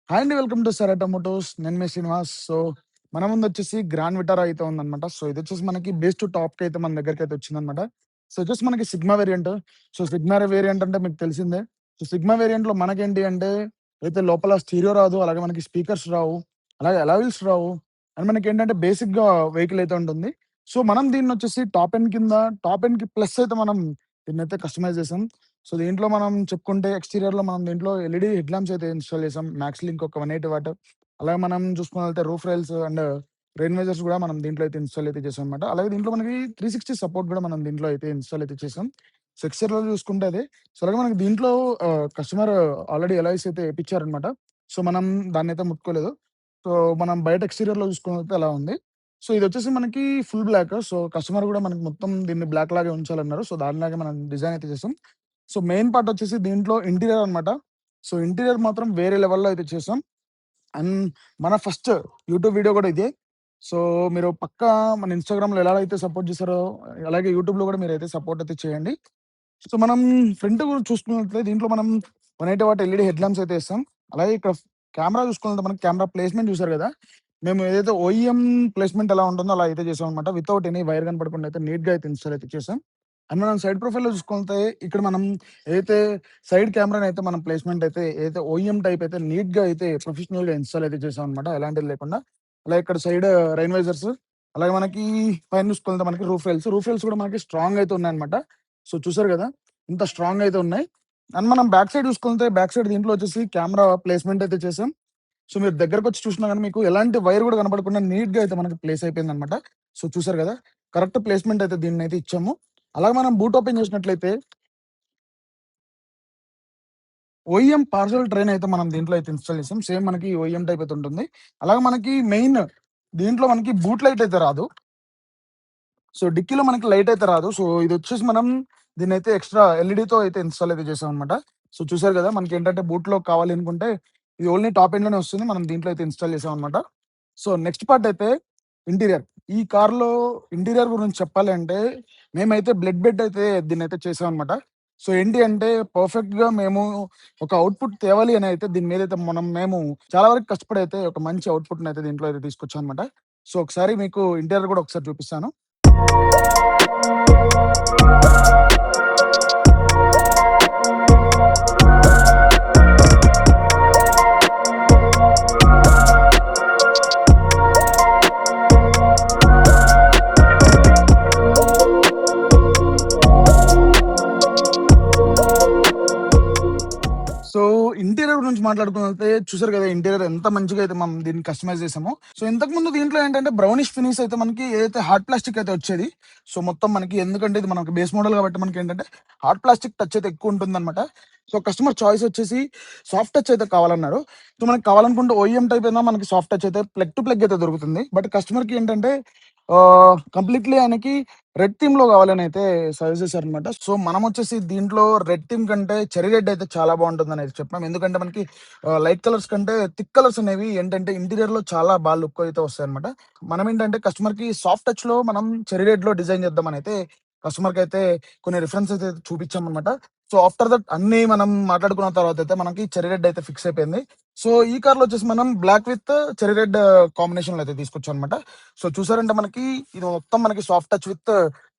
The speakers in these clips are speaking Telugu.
హాయ్ అండి. వెల్కమ్ టు సరైట మోటోస్. నేను మీ శ్రీనివాస్. సో, మన ముందొచ్చేసి గ్రాండ్ విటారా అయితే ఉందనమాట. సో, ఇదొచ్చేసి మనకి బేస్ టు టాప్‌కయితే మన దగ్గరికైతే వచ్చిందనమాట. సో, వచ్చేసి మనకి sigma variant. So, Sigma variant అంటే మీకు తెలిసిందే. సో, సిగ్మా వేరియంట్‌లో మనకేంటి అంటే, అయితే లోపల స్టీరియో రాదు. అలాగే మనకి స్పీకర్స్ రావు. అలాగే అలాయ్‌విల్స్ రావు. అండ్ మనకేంటంటే బేసిక్‌గా వెహికల్ అయితే ఉంటుంది. సో, మనం దీన్నొచ్చేసి టాప్ ఎండ్ కింద టాప్ ఎండ్‌కి ప్లస్ అయితే మనం దీన్నైతే కస్టమైజ్ చేసాం. సో, దీంట్లో మనం చెప్పుకుంటే ఎక్స్‌టీరియర్‌లో మనం దీంట్లో ఎల్‌ఈడీ హెడ్ ల్యాంప్స్ అయితే ఇన్‌స్టాల్ చేసాం. మ్యాక్స్ లింక్ ఒక 180 వాట్. అలాగే మనం చూసుకున్నట్లయితే roof rails and rain visors కూడా మనం దీంట్లో అయితే ఇన్‌స్టాల్ అయితే చేసామన్నమాట. అలాగే దీంట్లో మనకి 360 సపోర్ట్ కూడా మనం దీంట్లో అయితే ఇన్‌స్టాల్ అయితే చేసాం. సో, ఎక్స్‌టీరియర్‌లో చూసుకుంటే అదే. సో, అలాగే మనకి దీంట్లో కస్టమర్ ఆల్రెడీ ఎలాయ్స్ అయితే ఏపిచ్చారన్నమాట. సో, మనం దాన్నైతే ముట్టుకోలేదు. సో, మనం బయట ఎక్స్‌టీరియర్‌లో చూసుకున్నట్లయితే అలా ఉంది. సో, ఇదొచ్చేసి మనకి ఫుల్ బ్లాక్. సో, కస్టమర్ కూడా మనకి మొత్తం దీన్ని బ్లాక్ లాగే ఉంచాలన్నారు. సో, దానిలాగే మనం డిజైన్ అయితే చేసాం. సో, మెయిన్ పార్ట్ వచ్చేసి దీంట్లో ఇంటీరియర్ అనమాట. సో, ఇంటీరియర్ మాత్రం వేరే లెవెల్‌లో అయితే చేసాం. అండ్ మన ఫస్ట్ యూట్యూబ్ వీడియో కూడా ఇదే. సో, మీరు పక్కా మన ఇన్‌స్టాగ్రామ్‌లో ఎలా అయితే సపోర్ట్ చేసారో, అలాగే యూట్యూబ్‌లో కూడా మీరైతే సపోర్ట్ అయితే చేయండి. సో, మనం ఫ్రంట్ గురించి చూసుకున్నట్లయితే దీంట్లో మనం 180 వాట్ ఎల్‌ఈడీ హెడ్ ల్యాంప్స్ అయితే ఇస్తాం. అలాగే ఇక్కడ కెమెరా చూసుకున్నట్లయితే మనకి కెమెరా ప్లేస్‌మెంట్ చూసారు కదా! మేము ఏదైతే ఓఈఎం ప్లేస్‌మెంట్ ఎలా ఉంటుందో అలా అయితే చేసామన్నమాట. వితౌట్ ఎనీ వైర్ కనపడకుండా అయితే నీట్‌గా అయితే ఇన్‌స్టాల్ అయితే చేసాం. అండ్ మనం సైడ్ ప్రొఫైల్‌లో చూసుకుంటే ఇక్కడ మనం ఏదైతే సైడ్ కెమెరానైతే మనం ప్లేస్‌మెంట్ అయితే ఏదైతే ఓఈఎం టైప్ అయితే నీట్‌గా అయితే ప్రొఫెషనల్‌గా ఇన్‌స్టాల్ అయితే చేసామన్నమాట. ఎలాంటిది లేకుండా. అలాగే ఇక్కడ సైడ్ రైన్ వైజర్స్, అలాగే మనకి పైన చూసుకుంటే మనకి రూఫ్ రైల్స్. రూఫ్ రైల్స్ కూడా మనకి స్ట్రాంగ్ అయితే ఉన్నాయన్నమాట. సో, చూసారు కదా! ఇంత స్ట్రాంగ్ అయితే ఉన్నాయి. అండ్ మనం బ్యాక్ సైడ్ చూసుకుంటే బ్యాక్ సైడ్ దీంట్లో వచ్చేసి కెమెరా ప్లేస్‌మెంట్ అయితే చేసాం. సో, మీరు దగ్గరకొచ్చి చూసినా గాని మీకు ఎలాంటి వైర్ కూడా కనపడకుండా నీట్‌గా అయితే మనకి ప్లేస్ అయిపోయిందన్నమాట. సో, చూసారు కదా! కరెక్ట్ ప్లేస్‌మెంట్ అయితే దీన్నైతే ఇచ్చాము. అలాగే మనం బూట్ ఓపెన్ చేసినట్లయితే ఓఈఎం పార్సెల్ ట్రైన్ అయితే మనం దీంట్లో అయితే ఇన్‌స్టాల్ చేసాం. సేమ్ మనకి ఓఈఎం టైప్ అయితే ఉంటుంది. అలాగే మనకి మెయిన్ దీంట్లో మనకి బూట్ లైట్ అయితే రాదు. సో, డిక్కీలో మనకి లైట్ అయితే రాదు. సో, ఇదొచ్చేసి మనం దీన్నైతే ఎక్స్‌ట్రా ఎల్‌ఈడీతో అయితే ఇన్‌స్టాల్ అయితే చేసామన్నమాట. సో, చూసారు కదా! మనకేంటంటే బూట్‌లో కావాలి అనుకుంటే ఇది ఓన్లీ టాప్ ఎండ్‌లోనే వస్తుంది. మనం దీంట్లో అయితే ఇన్‌స్టాల్ చేసామన్నమాట. సో, నెక్స్ట్ పార్ట్ అయితే ఇంటీరియర్. ఈ కార్‌లో ఇంటీరియర్ గురించి చెప్పాలి అంటే మేమైతే బ్లడ్ బెడ్ అయితే దీన్నైతే చేసామన్నమాట. సో, ఏంటి అంటే పర్ఫెక్ట్‌గా మేము ఒక అవుట్‌పుట్ తేవాలి అని అయితే దీని మీదైతే మేము చాలా వరకు కష్టపడి అయితే ఒక మంచి అవుట్‌పుట్‌నయితే దీంట్లో అయితే తీసుకొచ్చామన్నమాట. సో, ఒకసారి మీకు ఇంటీరియర్ కూడా ఒకసారి చూపిస్తాను. సో, ఇంటీరియర్ గురించి మాట్లాడుకున్నట్లయితే చూసారు కదా! ఇంటీరియర్ ఎంత మంచిగా అయితే మనం దీన్ని కస్టమైజ్ చేసామో. సో, ఇంతకుముందు దీంట్లో ఏంటంటే బ్రౌనిష్ ఫినిష్ అయితే మనకి ఏదైతే హార్డ్ ప్లాస్టిక్ అయితే వచ్చేది. సో, మొత్తం మనకి ఎందుకంటే ఇది మనకి బేస్ మోడల్ కాబట్టి మనకేంటంటే హార్డ్ ప్లాస్టిక్ టచ్ అయితే ఎక్కువ ఉంటుందన్నమాట. సో, కస్టమర్ చాయిస్ వచ్చేసి సాఫ్ట్ టచ్ అయితే కావాలన్నారు. సో, మనకి కావాలనుకుంటే ఓఈఎం టైప్ అయినా మనకి సాఫ్ట్ టచ్ అయితే ప్లగ్ టు ప్లగ్ అయితే దొరుకుతుంది. బట్ కస్టమర్‌కి ఏంటంటే కంప్లీట్‌లీ ఆయనకి రెడ్ థీమ్‌లో కావాలని అయితే సజెస్ట్ చేశారనమాట. సో, మనమొచ్చేసి దీంట్లో రెడ్ థీమ్ కంటే చెర్రీ రెడ్ అయితే చాలా బావుంటుందని అయితే చెప్పాం. ఎందుకంటే మనకి లైట్ కలర్స్ కంటే థిక్ కలర్స్ అనేవి ఏంటంటే ఇంటీరియర్‌లో చాలా లుక్ అయితే వస్తాయన్నమాట. మనమేంటంటే కస్టమర్‌కి సాఫ్ట్ టచ్‌లో మనం చెర్రీ రెడ్‌లో డిజైన్ చేద్దామని అయితే కస్టమర్‌కైతే కొన్ని రిఫరెన్స్ అయితే చూపించామన్నమాట. సో, ఆఫ్టర్ దట్ అన్నీ మనం మాట్లాడుకున్న తర్వాత అయితే మనకి చెర్రీ రెడ్ అయితే ఫిక్స్ అయిపోయింది. సో, ఈ కార్‌లో వచ్చేసి మనం బ్లాక్ విత్ చెర్రీ రెడ్ కాంబినేషన్‌లో అయితే తీసుకొచ్చామన్నమాట. సో, చూసారంటే మనకి ఇది మొత్తం మనకి సాఫ్ట్ టచ్ విత్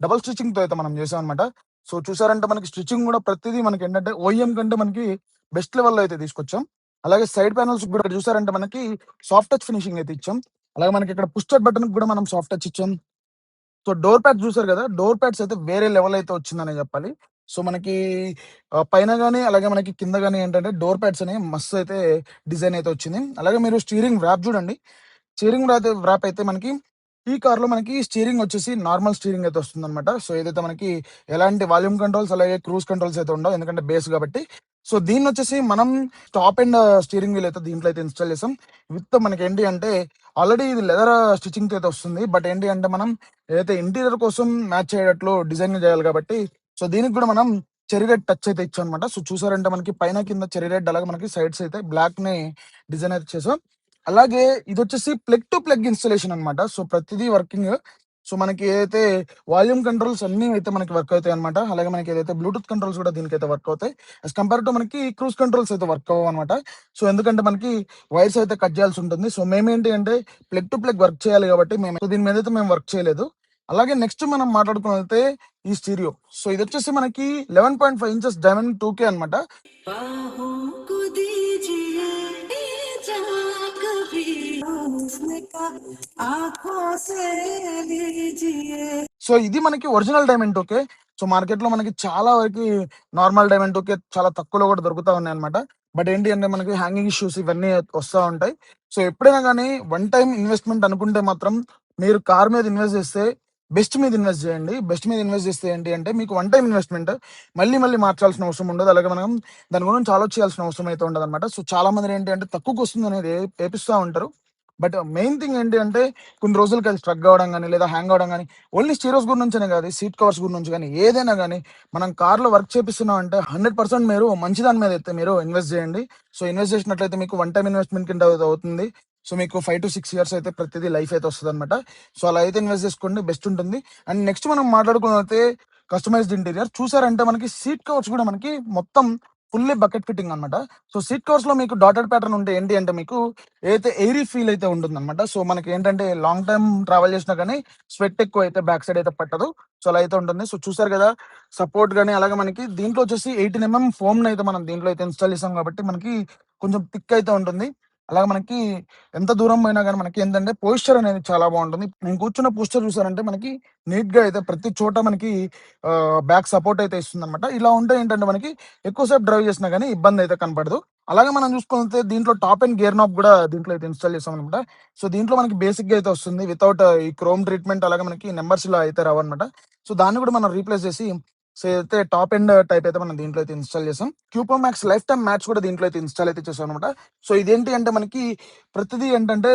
డబుల్ స్టిచింగ్‌తో అయితే మనం చేసామన్నమాట. సో, చూసారంటే మనకి స్టిచింగ్ గూడా ప్రతిదీ మనకేంటంటే ఓఈఎం కంటే మనకి బెస్ట్ లెవెల్‌లో అయితే తీసుకొచ్చాం. అలాగే సైడ్ పానెల్స్ కూడా చూసారంటే మనకి సాఫ్ట్ టచ్ ఫినిషింగ్ అయితే ఇచ్చాం. అలాగే మనకి ఇక్కడ పుష్ స్టార్ట్ బటన్‌కి కూడా మనం సాఫ్ట్ టచ్ ఇచ్చాం. సో, డోర్ ప్యాడ్స్ చూసారు గదా! డోర్ ప్యాడ్స్ అయితే వేరే లెవెల్ అయితే వచ్చిందనే జెప్పాలి. సో, మనకి పైన గాని, అలాగే మనకి కింద గాని ఏంటంటే డోర్ ప్యాడ్స్ అనేవి మస్తు అయితే డిజైన్ అయితే వచ్చింది. అలాగే మీరు స్టీరింగ్ వ్రాప్ జూడండి. స్టీరింగ్ వ్రాప్ అయితే మనకి ఈ కార్‌లో మనకి స్టీరింగ్ వచ్చేసి నార్మల్ స్టీరింగ్ అయితే వస్తుందన్నమాట. సో, ఏదైతే మనకి ఎలాంటి వాల్యూమ్ కంట్రోల్స్, అలాగే క్రూజ్ కంట్రోల్స్ అయితే ఉండవు. ఎందుకంటే బేస్ గాబట్టి. సో, దీన్నొచ్చేసి మనం టాప్ ఎండ్ స్టీరింగ్ వీల్ అయితే దీంట్లో అయితే ఇన్‌స్టాల్ చేసాం. విత్ మనకేంటి అంటే ఆల్రెడీ ఇది లెదర్ స్టిచింగ్‌తో అయితే వస్తుంది. బట్ ఏంటి అంటే మనం ఏదైతే ఇంటీరియర్ కోసం మ్యాచ్ అయ్యేటట్లు డిజైన్ చేయాలి కాబట్టి, సో, దీనికి కూడా మనం చెర్రీ రెడ్ టచ్ అయితే ఇచ్చామన్నమాట. సో, చూసారంటే మనకి పైన, కింద చెర్రీ రెడ్ అలాగే మనకి సైడ్స్ అయితే బ్లాక్‌ని డిజైన్ అయితే చేసాం. అలాగే ఇదొచ్చేసి ప్లగ్ టు ప్లగ్ ఇన్‌స్టాలేషన్ అన్నమాట. సో, ప్రతిదీ వర్కింగ్. సో, మనకి ఏదైతే వాల్యూమ్ కంట్రోల్స్ అన్నీ అయితే మనకి వర్క్ అవుతాయన్నమాట. అలాగే మనకి ఏదైతే బ్లూటూత్ కంట్రోల్స్ కూడా దీనికైతే వర్క్ అవుతాయి. యాస్ కంపేర్ టు మనకి క్రూజ్ కంట్రోల్స్ అయితే వర్క్ అవ్వవన్నమాట. సో, ఎందుకంటే మనకి వైర్స్ అయితే కట్ చేయాల్సి ఉంటుంది. సో, మేమేంటి అంటే ప్లగ్ టు ప్లగ్ వర్క్ చేయాలి కాబట్టి సో, దీని మీదైతే మేము వర్క్ చేయలేదు. అలాగే నెక్స్ట్ మనం మాట్లాడుకున్నదైతే ఈ స్టీరియో. సో, ఇదొచ్చేసి మనకి 11.5 ఇంచెస్ డైమండ్ 2K అనమాట. बाहों को दीजिए जा कभी उसने कहा आंखों से लीजिए సో, ఇది మనకి ఒరిజినల్ డైమండ్ 2K. సో, మార్కెట్‌లో మనకి చాలా వరకి నార్మల్ డైమండ్ 2K చాలా తక్కువలో కూడా దొరుకుతా ఉన్నాయన్నమాట. బట్ ఏంటి అంటే మనకి హ్యాంగింగ్ ఇష్యూస్ ఇవన్నీ వస్తా ఉంటాయి. సో, ఎప్పుడైనా గానీ వన్ టైమ్ ఇన్వెస్ట్‌మెంట్ అనుకుంటే మాత్రం మీరు కార్ మీద ఇన్వెస్ట్ చేస్తే బెస్ట్ మీద ఇన్వెస్ట్ చేయండి. బెస్ట్ మీద ఇన్వెస్ట్ చేస్తే ఏంటి అంటే మీకు వన్ టైమ్ ఇన్వెస్ట్‌మెంట్ మళ్ళీ మళ్ళీ మార్చాల్సిన అవసరం ఉండదు. అలాగే మనం దాని గురించి ఆలోచించాల్సిన అవసరం అయితే ఉండదన్నమాట. సో, చాలా మంది ఏంటి అంటే తక్కువకొస్తుందనేది ఏపిస్తా ఉంటారు. బట్ మెయిన్ థింగ్ ఏంటి అంటే కొన్ని రోజులకి అది స్ట్రక్ అవ్వడం గానీ, లేదా హ్యాంగ్ అవ్వడం గానీ, ఓన్లీ స్టీరియోస్ గురించనే కాదు, సీట్ కవర్స్ గురించి గానీ, ఏదైనా గానీ మనం కార్‌లో వర్క్ చేపిస్తున్నాం అంటే 100% మీరు మంచి దాని మీద అయితే మీరు ఇన్వెస్ట్ చేయండి. సో, ఇన్వెస్ట్ చేసినట్లయితే మీకు వన్ టైమ్ ఇన్వెస్ట్‌మెంట్ కింద అది అవుతుంది. సో, మీకు 5-6 ఇయర్స్ అయితే ప్రతిదీ లైఫ్ అయితే వస్తదనమాట. సో, అలా అయితే ఇన్వెస్ట్ చేసుకోండి, బెస్ట్ ఉంటుంది. అండ్ నెక్స్ట్ మనం మాట్లాడుకున్నదైతే కస్టమైజ్డ్ ఇంటీరియర్. చూసారంటే మనకి సీట్ కవర్స్ కూడా మనకి మొత్తం ఫుల్లీ బకెట్ ఫిట్టింగ్ అనమాట. సో, సీట్ కవర్స్‌లో మీకు డాటెడ్ ప్యాటర్న్ ఉంటే ఏంటి అంటే మీకు ఏదైతే ఎయిరీ ఫీల్ అయితే ఉంటుందన్నమాట. సో, మనకేంటంటే లాంగ్ టైమ్ ట్రావెల్ చేసినా గానీ స్వెట్ ఎక్కువైతే బ్యాక్ సైడ్ అయితే పట్టదు. సో, అలా అయితే ఉంటుంది. సో, చూసారు గదా! సపోర్ట్ గాని అలాగే మనకి దీంట్లో వచ్చేసి 18 ఫోమ్‌నయితే మనం దీంట్లో అయితే ఇన్‌స్టాల్ చేసాం కాబట్టి మనకి కొంచెం థిక్ అయితే ఉంటుంది. అలాగే మనకి ఎంత దూరం పోయినా గానీ మనకి ఏంటంటే పోస్చర్ అనేది చాలా బావుంటుంది. నేను కూర్చున్న పోస్చర్ చూసారంటే మనకి నీట్‌గా అయితే ప్రతి చోట మనకి బ్యాక్ సపోర్ట్ అయితే ఇస్తుందన్నమాట. ఇలా ఉంటే ఏంటంటే మనకి ఎక్కువ సేపు డ్రైవ్ చేసినా గానీ ఇబ్బందయితే కనపడదు. అలాగే మనం చూసుకుంటే దీంట్లో టాప్ అండ్ గేర్ నాబ్ గూడా దీంట్లో అయితే ఇన్‌స్టాల్ చేసామనమాట. సో, దీంట్లో మనకి బేసిక్‌గా అయితే వస్తుంది. వితౌట్ ఈ క్రోమ్ ట్రీట్‌మెంట్ అలాగే మనకి నంబర్స్ ఇలా అయితే రావన్నమాట. సో, దాన్ని గూడా మనం రీప్లేస్ చేసి సో, ఏదైతే టాప్ ఎండ్ టైప్ అయితే మనం దీంట్లో అయితే ఇన్‌స్టాల్ చేసాం. క్యూపో మాక్స్ లైఫ్ టైమ్ మ్యాట్స్ కూడా దీంట్లో అయితే ఇన్‌స్టాల్ అయితే చేసామనమాట. సో, ఇదేంటి అంటే మనకి ప్రతిదీ ఏంటంటే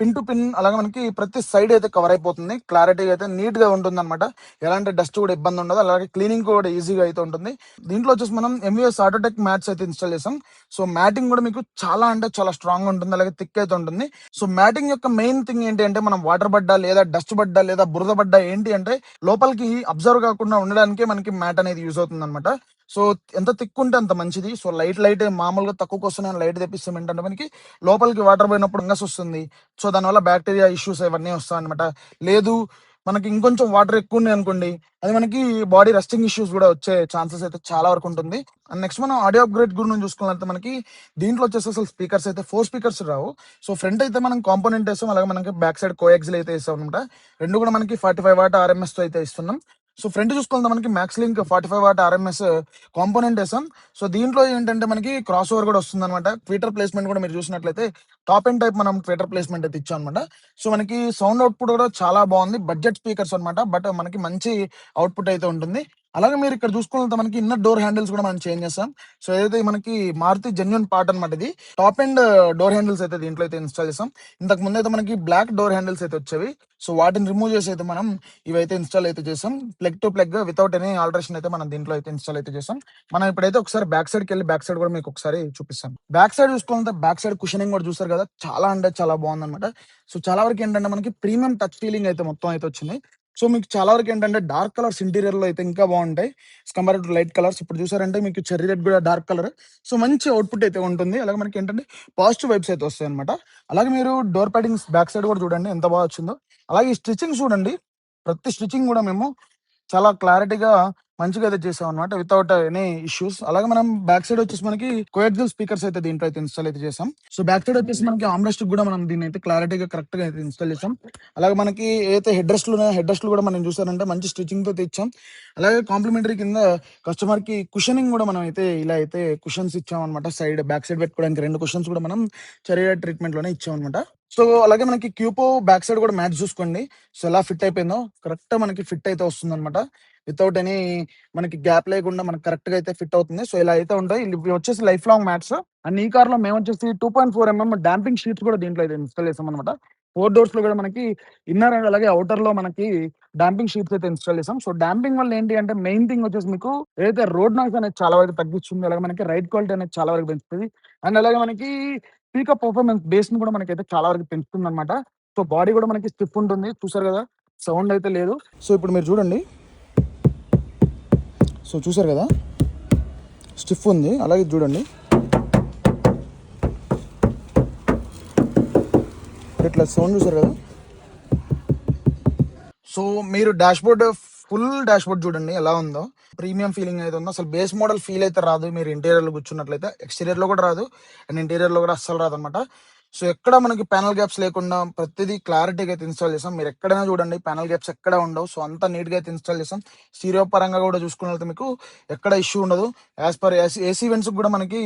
పిన్ టు పిన్ అలాగే మనకి ప్రతి సైడ్ అయితే కవర్ అయిపోతుంది. క్లారిటీగా అయితే నీట్‌గా ఉంటుందన్నమాట. ఎలాంటి డస్ట్ కూడా ఇబ్బంది ఉండదు. అలాగే క్లీనింగ్ కూడా ఈజీగా అయితే ఉంటుంది. దీంట్లో వచ్చేసి మనం ఎంవీఎస్ ఆటోటెక్ మ్యాట్స్ అయితే ఇన్‌స్టాల్ చేసాం. సో, మ్యాటింగ్ కూడా మీకు చాలా అంటే చాలా స్ట్రాంగ్‌గా ఉంటుంది. అలాగే థిక్ అయితే ఉంటుంది. సో, మ్యాటింగ్ యొక్క మెయిన్ థింగ్ ఏంటి అంటే మనం వాటర్ పడ్డా, లేదా డస్ట్ పడ్డా, లేదా బురద పడ్డా ఏంటి అంటే లోపలికి అబ్జర్వ్ కాకుండా ఉండడానికే మనకి మ్యాట్ అనేది యూజ్ అవుతుందన్నమాట. సో, ఎంత థిక్ ఉంటే అంత మంచిది. సో, లైట్ మామూలుగా తక్కువకొస్తున్నాయని లైట్ తెప్పిస్తాం ఏంటంటే మనకి లోపలికి వాటర్ పోయినప్పుడు ఫంగస్ వస్తుంది. సో, దానివల్ల బాక్టీరియా ఇష్యూస్ ఇవన్నీ వస్తాయన్నమాట. లేదు మనకి ఇంకొంచెం వాటర్ ఎక్కువున్నాయి అనుకోండి, అది మనకి బాడీ రస్టింగ్ ఇష్యూస్ గూడా వచ్చే ఛాన్సెస్ అయితే చాలా వరకు ఉంటుంది. అండ్ నెక్స్ట్ మనం ఆడియో అప్‌గ్రేడ్ గురించి చూసుకున్నట్లయితే మనకి దీంట్లో వచ్చేసి అసలు స్పీకర్స్ అయితే 4 స్పీకర్స్ రావు. సో, ఫ్రంట్ అయితే మనం కాంపోనెంట్ ఏసాం. అలాగే మనకి బ్యాక్ సైడ్ కోయాక్సిల్ అయితే ఏసాం అనమాట. 2 కూడా మనకి 45 వాట్ ఆర్ఎంఎస్‌తో అయితే ఇస్తున్నాం. సో, ఫ్రంట్ చూసుకుంటే మనకి max link 45 watt RMS component ఏసాం. సో, దీంట్లో ఏంటంటే మనకి క్రాస్ ఓవర్ కూడా వస్తుందనమాట. ట్విటర్ ప్లేస్‌మెంట్ కూడా మీరు చూసినట్లయితే టాప్ ఎండ్ టైప్ మనం ట్విటర్ ప్లేస్‌మెంట్ అయితే ఇచ్చామనమాట. సో, మనకి సౌండ్ అవుట్‌పుట్ కూడా చాలా బావుంది. బడ్జెట్ స్పీకర్స్ అనమాట. బట్ మనకి మంచి అవుట్‌పుట్ అయితే ఉంటుంది. అలాగే మీరు ఇక్కడ చూసుకున్నట్లయితే మనకి ఇన్నర్ డోర్ హ్యాండిల్స్ కూడా మనం చేంజ్ చేసాం. సో, ఏదైతే మనకి మారుతి జెన్యూన్ పార్ట్ అనమాట ఇది. టాప్ ఎండ్ డోర్ హ్యాండిల్స్ అయితే దీంట్లో అయితే ఇన్‌స్టాల్ చేసాం. ఇంతకు ముందైతే మనకి బ్లాక్ డోర్ హ్యాండిల్స్ అయితే వచ్చేవి. సో, వాటిని రిమూవ్ చేసి అయితే మనం ఇవైతే ఇన్‌స్టాల్ అయితే చేసాం. Plug to plug without any alteration అయితే మనం దీంట్లో అయితే ఇన్‌స్టాల్ అయితే చేసాం. మనం ఇప్పుడైతే ఒకసారి బ్యాక్ సైడ్‌కెళ్ళి బ్యాక్ సైడ్ కూడా మీకు ఒకసారి చూపిస్తాను. బ్యాక్ సైడ్ చూసుకుంటే బ్యాక్ సైడ్ కుషనింగ్ కూడా చూసారు కదా! చాలా అంటే చాలా బావుందనమాట. సో, చాలా వరకు ఏంటంటే మనకి ప్రీమియం టచ్ ఫీలింగ్ అయితే మొత్తం అయితే వచ్చింది. సో, మీకు చాలా వరకు ఏంటంటే డార్క్ కలర్స్ ఇంటీరియర్‌లో అయితే ఇంకా బావుంటాయి. Compare to light colours. ఇప్పుడు చూసారంటే మీకు చెర్రీ రెడ్ కూడా డార్క్ కలర్. సో, మంచి అవుట్‌పుట్ అయితే ఉంటుంది. అలాగే మనకి ఏంటంటే పాజిటివ్ వైబ్స్ అయితే వస్తాయన్నమాట. అలాగే మీరు డోర్ ప్యాడింగ్స్ బ్యాక్ సైడ్ కూడా చూడండి ఎంత బాగా వచ్చిందో. అలాగే ఈ స్టిచ్చింగ్ చూడండి. ప్రతి స్టిచ్చింగ్ కూడా మేము చాలా క్లారిటీగా మంచిగా అయితే చేసామన్నమాట. Without any issues. అలాగే మనం బ్యాక్ సైడ్ వచ్చేసి మనకి కోయాక్సిల్ స్పీకర్స్ అయితే దీంట్లో అయితే ఇన్‌స్టాల్ అయితే చేసాం. సో, బ్యాక్ సైడ్ వచ్చేసి మనకి ఆర్మ్ రెస్ట్‌కి కూడా మనం దీన్నైతే క్లారిటీగా కరెక్ట్‌గా అయితే ఇన్‌స్టాల్ చేసాం. అలాగే మనకి ఏదైతే హెడ్ రెస్ట్‌లు ఉన్నాయో హెడ్ రెస్ట్‌లు కూడా మనం చూసారంటే మంచి స్టిచ్చింగ్‌తో తెచ్చాం. అలాగే కాంప్లిమెంటరీ కింద కస్టమర్‌కి కుషనింగ్ కూడా మనం అయితే ఇలా అయితే కుషన్స్ ఇచ్చామన్నమాట. బ్యాక్ సైడ్ పెట్టుకోవడానికి 2 కుషన్స్ కూడా మనం చెరియా ట్రీట్మెంట్‌లోనే ఇచ్చామన్నమాట. సో, అలాగే మనకి క్యూపో బ్యాక్ సైడ్ కూడా మ్యాచ్ చూసుకోండి. సో, ఎలా ఫిట్ అయిపోయిందో కరెక్ట్‌గా మనకి ఫిట్ అయితే వస్తుందన్నమాట. వితౌట్ ఎనీ మనకి గ్యాప్ లేకుండా మనకి కరెక్ట్‌గా అయితే ఫిట్ అవుతుంది. సో, ఇలా అయితే ఉంటాయి. ఇవి వచ్చేసి లైఫ్ లాంగ్ మ్యాట్స్. అండ్ ఈ కార్‌లో మేమొచ్చేసి 2.4 డాంపింగ్ షీట్స్ కూడా దీంట్లో అయితే ఇన్‌స్టాల్ చేసామన్నమాట. 4 డోర్స్‌లో కూడా మనకి ఇన్నర్ అండ్ అలాగే ఔటర్‌లో మనకి డాంపింగ్ షీట్స్ అయితే ఇన్‌స్టాల్ చేసాం. సో, డాంపింగ్ వల్ల ఏంటి అంటే మెయిన్ థింగ్ వచ్చేసి మీకు ఏదైతే రోడ్ నాయిస్ అనేది చాలా వరకు తగ్గిస్తుంది. అలాగే మనకి రైడ్ క్వాలిటీ అనేది చాలా వరకు పెంచుతది. అండ్ అలాగే మనకి పీకప్ పర్ఫార్మెన్స్ బేస్‌ని కూడా మనకైతే చాలా వరకు పెంచుతుందన్నమాట. సో, బాడీ కూడా మనకి స్టిఫ్ ఉంటుంది. చూసారు కదా! సౌండ్ అయితే లేదు. సో ఇప్పుడు మీరు చూడండి, సో చూసారు కదా స్టిఫ్ ఉంది, అలాగే ఇది చూడండి ఇట్లా సౌండ్ చూసారు కదా. సో మీరు డాష్బోర్డ్, ఫుల్ డాష్బోర్డ్ చూడండి ఎలా ఉందో, ప్రీమియం ఫీలింగ్ అయితే ఉందో. అసలు బేస్ మోడల్ ఫీల్ అయితే రాదు మీరు ఇంటీరియర్లో కూర్చున్నట్లయితే, ఎక్స్టీరియర్లో కూడా రాదు అండ్ ఇంటీరియర్లో కూడా అస్సలు రాదు అనమాట. సో ఎక్కడ మనకి ప్యానల్ గ్యాప్స్ లేకుండా ప్రతిదీ క్లారిటీగా అయితే ఇన్స్టాల్ చేసాం. మీరు ఎక్కడైనా చూడండి ప్యానల్ గ్యాప్స్ ఎక్కడ ఉండవు. సో అంతా నీట్గా అయితే ఇన్స్టాల్ చేసాం. స్టీరియో పరంగా కూడా చూసుకున్నట్లయితే మీకు ఎక్కడ ఇష్యూ ఉండదు. యాజ్ పర్ ఏసీ వెంట్స్ కూడా మనకి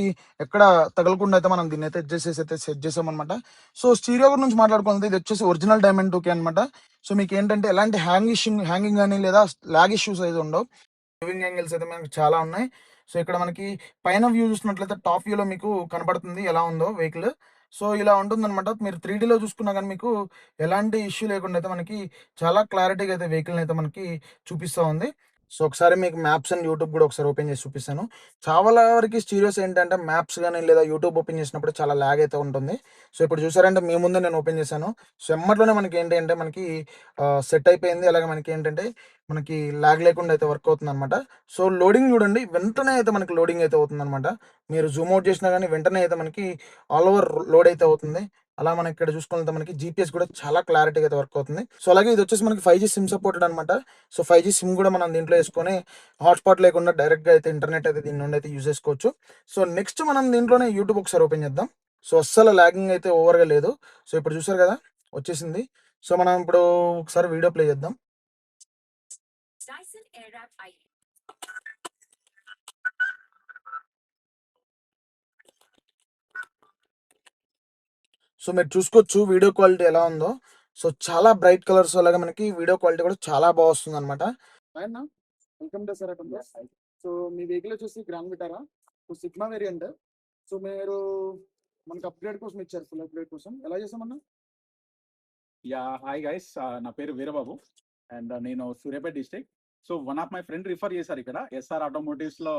ఎక్కడ తగలకుండా అయితే మనం దీన్ని అయితే సెట్ చేసాం అనమాట. సో స్టీరియో గురించి మాట్లాడుకుంటే ఇది వచ్చేసి ఒరిజినల్ డైమండ్ 2K అనమాట. సో మీకు ఏంటంటే ఎలాంటి హ్యాంగింగ్ కానీ లేదా లాగ్ ఇష్యూస్ అయితే ఉండవు. లివింగ్ యాంగిల్స్ అయితే మనకి చాలా ఉన్నాయి. సో ఇక్కడ మనకి పైన వ్యూ చూసినట్లయితే టాప్ వ్యూలో మీకు కనబడుతుంది ఎలా ఉందో వెహికల్. సో ఇలా ఉంటుందన్నమాట. మీరు 3Dలో చూసుకున్నా కానీ మీకు ఎలాంటి ఇష్యూ లేకుండా అయితే మనకి చాలా క్లారిటీగా అయితే వెహికల్ని అయితే మనకి చూపిస్తూ ఉంది. సో ఒకసారి మీకు మ్యాప్స్ అండ్ యూట్యూబ్ కూడా ఒకసారి ఓపెన్ చేసి చూపిస్తాను. చాలా వరకు స్టీరియోస్ ఏంటంటే మ్యాప్స్ కానీ లేదా యూట్యూబ్ ఓపెన్ చేసినప్పుడు చాలా ల్యాగ్ అయితే ఉంటుంది. సో ఇప్పుడు చూసారంటే మీ ముందే నేను ఓపెన్ చేశాను. సో ఎమ్మట్లోనే మనకి ఏంటి అంటే మనకి సెట్ అయిపోయింది. అలాగే మనకి ఏంటంటే మనకి ల్యాగ్ లేకుండా అయితే వర్క్ అవుతుంది అనమాట. సో లోడింగ్ చూడండి, వెంటనే అయితే మనకి లోడింగ్ అయితే అవుతుంది అనమాట. మీరు జూమ్ అవుట్ చేసినా కానీ వెంటనే అయితే మనకి ఆల్ ఓవర్ లోడ్ అయితే అవుతుంది. అలా మనం ఇక్కడ చూసుకుంటే మనకి జీపీఎస్ కూడా చాలా క్లారిటీగా అయితే వర్క్ అవుతుంది. సో అలాగే ఇది వచ్చేసి మనకి 5G సిమ్ సపోర్టెడ్ అనమాట. సో 5G సిమ్ కూడా మనం దీంట్లో వేసుకొని హాట్స్పాట్ లేకుండా డైరెక్ట్గా అయితే ఇంటర్నెట్ అయితే దీని నుండి అయితే యూజ్ చేసుకోవచ్చు. సో నెక్స్ట్ మనం దీంట్లోనే యూట్యూబ్ ఒకసారి ఓపెన్ చేద్దాం. సో అస్సలు లాగింగ్ అయితే ఓవర్గా లేదు. సో ఇప్పుడు చూసారు కదా వచ్చేసింది. సో మనం ఇప్పుడు ఒకసారి వీడియో ప్లే చేద్దాం. సో మీరు చూసుకోవచ్చు వీడియో క్వాలిటీ ఎలా ఉందో. సో చాలా బ్రైట్ కలర్స్, అలాగే మనకి వీడియో క్వాలిటీ కూడా చాలా బాగా వస్తుంది అనమాట. Welcome to sir. సో మీ వెహికల్ వచ్చేసి Grand Vitara, so Sigma variant. So మీరు మనకి అప్గ్రేడ్ కోసం ఇచ్చారు, ఫుల్ అప్గ్రేడ్ కోసం ఎలా చేసామన్నా? హాయ్ గైస్, నా పేరు వీరబాబు అండ్ నేను Suryapet district. So one of my friend refer చేశారు ఇక్కడ ఎస్ఆర్ ఆటోమోటివ్స్ లో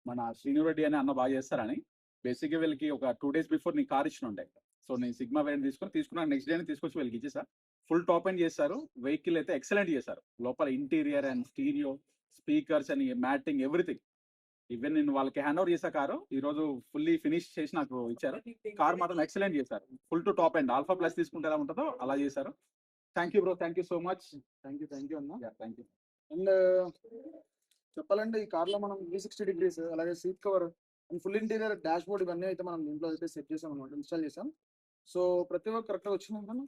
మన శ్రీనురెడ్డి అని అన్న బాగా చేస్తారని. బేసిక్గా వీళ్ళకి ఒక 2 days బిఫోర్ నీ కార్ ఇచ్చిన ఉండే. సో నేను సిగ్మా వేరియంట్ తీసుకున్నా నెక్స్ట్ డేనే తీసుకొచ్చి వీళ్ళకి ఇచ్చేసా. ఫుల్ టాప్ ఎండ్ చేశారు. వెహికల్ అయితే ఎక్సలెంట్ చేశారు. లోపల ఇంటీరియర్ అండ్ స్టీరియో, స్పీకర్స్ అని మ్యాటింగ్ ఎవ్రీథింగ్. ఈవెన్ నేను వాళ్ళకి హ్యాండ్ ఓవర్ చేసా కారు ఈ రోజు ఫుల్లీ ఫినిష్ చేసి నాకు ఇచ్చారు. కార్ మాత్రం ఎక్సలెంట్ చేశారు. Full to top end Alpha plus తీసుకుంటే ఎలా ఉంటుందో అలా చేశారు. Thank you bro, thank you so much. Thank you అన్న. Thank you. అండ్ చెప్పాలంటే ఈ కార్లో మనం 360 degrees అలాగే seat cover and full interior dashboard ఇవన్నీ అయితే మనం దీంట్లో అయితే సెట్ చేసాం అనమాట, ఇన్స్టాల్ చేసాం. సో ప్రతి ఒక్క కరెక్ట్గా వచ్చింది.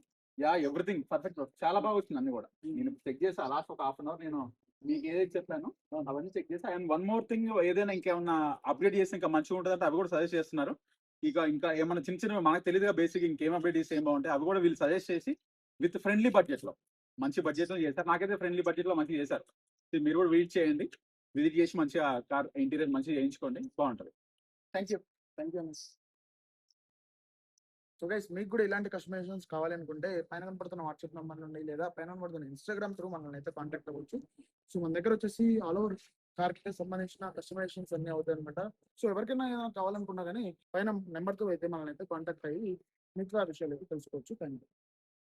ఎవ్రీథింగ్ పర్ఫెక్ట్, చాలా బాగా వచ్చింది అన్ని కూడా. నేను చెక్ చేసా లాస్ట్ ఒక హాఫ్ అన్ అవర్. నేను మీకు ఏదైతే చెప్పాను అవన్నీ చెక్ చేసా. అండ్ వన్ మోర్ థింగ్, ఏదైనా ఇంకేమన్నా అప్డేట్ చేస్తే ఇంకా మంచిగా ఉంటుందంటే అవి కూడా సజెస్ట్ చేస్తున్నారు. ఇంకా ఏమన్నా చిన్న చిన్నవి మనకు తెలియదుగా బేసిక్ ఇంకేం అప్డేట్ చేస్తే ఏం బాగుంటాయి అవి కూడా వీళ్ళు సజెస్ట్ చేసి విత్ ఫ్రెండ్లీ బడ్జెట్ లో మంచి బడ్జెట్ లో చేస్తారు. నాకైతే ఫ్రెండ్లీ బడ్జెట్ లో మంచిగా చేశారు. మీరు కూడా విజిట్ చేసి మంచిగా కార్ ఇంటీరియర్ మంచిగా చేయించుకోండి, బాగుంటుంది. Thank you. సో గైస్ మీకు కూడా ఇలాంటి కస్టమైజేషన్స్ కావాలనుకుంటే పైన కనపడుతున్న వాట్సాప్ నెంబర్ నుండి లేదా పైన కనపడుతున్న ఇన్స్టాగ్రామ్ త్రూ మనల్ని అయితే కాంటాక్ట్ అవ్వచ్చు. సో మన దగ్గర వచ్చేసి ఆల్ ఓవర్ కార్ కి సంబంధించిన కస్టమైజేషన్స్ అన్ని అవుతాయి అనమాట. సో ఎవరికైనా ఏదైనా కావాలనుకున్నా కానీ పైన నెంబర్తో అయితే మనల్ని అయితే కాంటాక్ట్ అయ్యి మిగతా విషయాలు అయితే తెలుసుకోవచ్చు. Thank you.